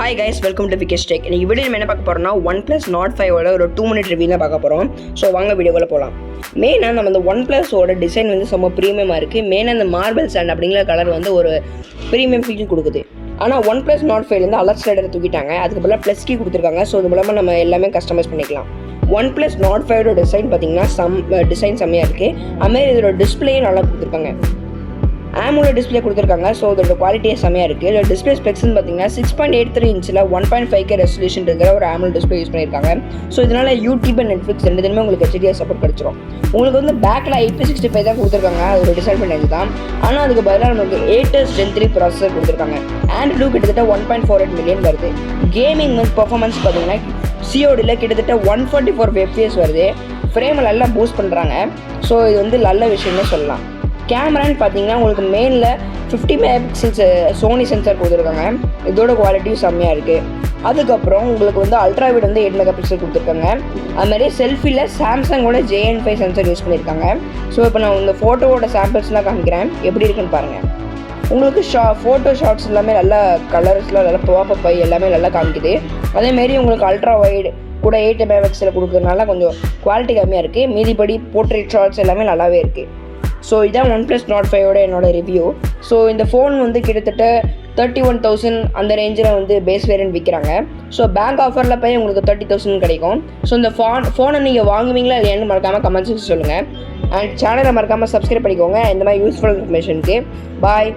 Hi guys, welcome to Vikesh Tech. இன்னைக்கு video என்ன பார்க்க போறோம்னா OnePlus Nord 5 ஓட ஒரு 2 minute ரிவ்யூ தான் பார்க்க போறோம். ஸோ வாங்க வீடியோக்குள்ள போகலாம். மெயினாக நம்ம இந்த OnePlus ஓட டிசைன் வந்து ரொம்ப ப்ரீமியமாக இருக்குது. மெயினாக இந்த மார்பிள் சாண்ட் அப்படிங்கிற கலர் வந்து ஒரு ப்ரீமியம் ஃபீல் கொடுக்குது. ஆனால் OnePlus Nord 5 அலர்ட் ஸ்லைடரை தூக்கிட்டாங்க. அதுக்கு பதிலாக ப்ளஸ் கீ கொடுத்துருக்காங்க. ஸோ இது மூலமாக நம்ம எல்லாமே கஸ்டமைஸ் பண்ணிக்கலாம். OnePlus Nord 5 டிசைன் பார்த்தீங்கன்னா டிசைன் செம்மையாக இருக்குது. அதுமாதிரி இதோட டிஸ்பிளேயும் நல்லா கொடுத்துருக்காங்க. AMOLED டிஸ்பிளே கொடுத்துருக்காங்க. ஸோ அதோட குவாலிட்டியே செம்மையாக இருக்குது. இதோட டிஸ்பிளே ஸ்பெக்ஸ்னு பார்த்தீங்கன்னா 6.83 இன்ச்சில் 1.5K ரெசல்யூஷன் இருக்கிற ஒரு AMOLED டிஸ்பிளே யூஸ் பண்ணியிருக்காங்க. ஸோ இதனால் யூடியூப் அண்ட் நெட்ஃப்ளிக்ஸ் ரெண்டுமே உங்களுக்கு HDR சப்போர்ட் கிடச்சிரும். உங்களுக்கு வந்து பேக்கில் IP65 தான் கொடுத்துருக்காங்க. அதோட டிஸ்அட்வான்டேஜ் தான். ஆனால் அதுக்கு பதிலாக நமக்கு 8 Gen 3 ப்ராசஸர் கொடுத்துருக்காங்க. Android கிட்டத்தட்ட 1.48 மில்லியன் வருது. கேமிங் வந்து பர்ஃபார்மன்ஸ் பார்த்தீங்கன்னா CODயில் கிட்டத்தட்ட 144 FPS வருது. ஃப்ரேமை நல்லா பூஸ்ட் பண்ணுறாங்க. ஸோ இது வந்து நல்ல விஷயமே சொல்லலாம். கேமரான்னு பார்த்தீங்கன்னா உங்களுக்கு மெயினில் 50 மெகாபிக்சல்ஸ் சோனி சென்சார் கொடுத்துருக்காங்க. இதோட குவாலிட்டியும் செம்மையாக இருக்குது. அதுக்கப்புறம் உங்களுக்கு வந்து அல்ட்ராவைட் வந்து 8 மெகாபிக்சல் கொடுத்துருக்காங்க. அதுமாதிரி செல்ஃபியில் சாம்சங்கோட JN5 சென்சார் யூஸ் பண்ணியிருக்காங்க. ஸோ இப்போ நான் இந்த ஃபோட்டோவோட சாம்பிள்ஸ்லாம் காமிக்கிறேன், எப்படி இருக்குன்னு பாருங்கள். உங்களுக்கு ஃபோட்டோ ஷாட்ஸ் எல்லாமே நல்லா கலர்ஸ்லாம் நல்லா பாப்பப் ஆகி எல்லாமே நல்லா காமிக்குது. அதேமாரி உங்களுக்கு அல்ட்ரா வைடு கூட 8 மெகாபிக்சல் கொடுக்குறதுனால கொஞ்சம் குவாலிட்டி கம்மியாக இருக்குது. மீதிப்படி போர்ட்ரேட் ஷாட்ஸ் எல்லாமே நல்லாவே இருக்குது. ஸோ இதான் OnePlus Nord 5 என்னோடய ரிவ்யூ. ஸோ இந்த ஃபோன் வந்து கிட்டத்தட்ட 31,000 அந்த ரேஞ்சில் வந்து பேஸ் வேரியன்ட் விற்கிறாங்க. ஸோ பேங்க் ஆஃபரில் போய் உங்களுக்கு 30,000 கிடைக்கும். ஸோ இந்த ஃபோனை நீங்கள் வாங்குவீங்களா இல்லையான்னு மறக்காமல் கமெண்ட்ஸ் சொல்லுங்கள். அண்ட் சேனலை மறக்காமல் சப்ஸ்கிரைப் பண்ணிக்கோங்க இந்த மாதிரி யூஸ்ஃபுல் இன்ஃபர்மேஷனுக்கு. பாய்.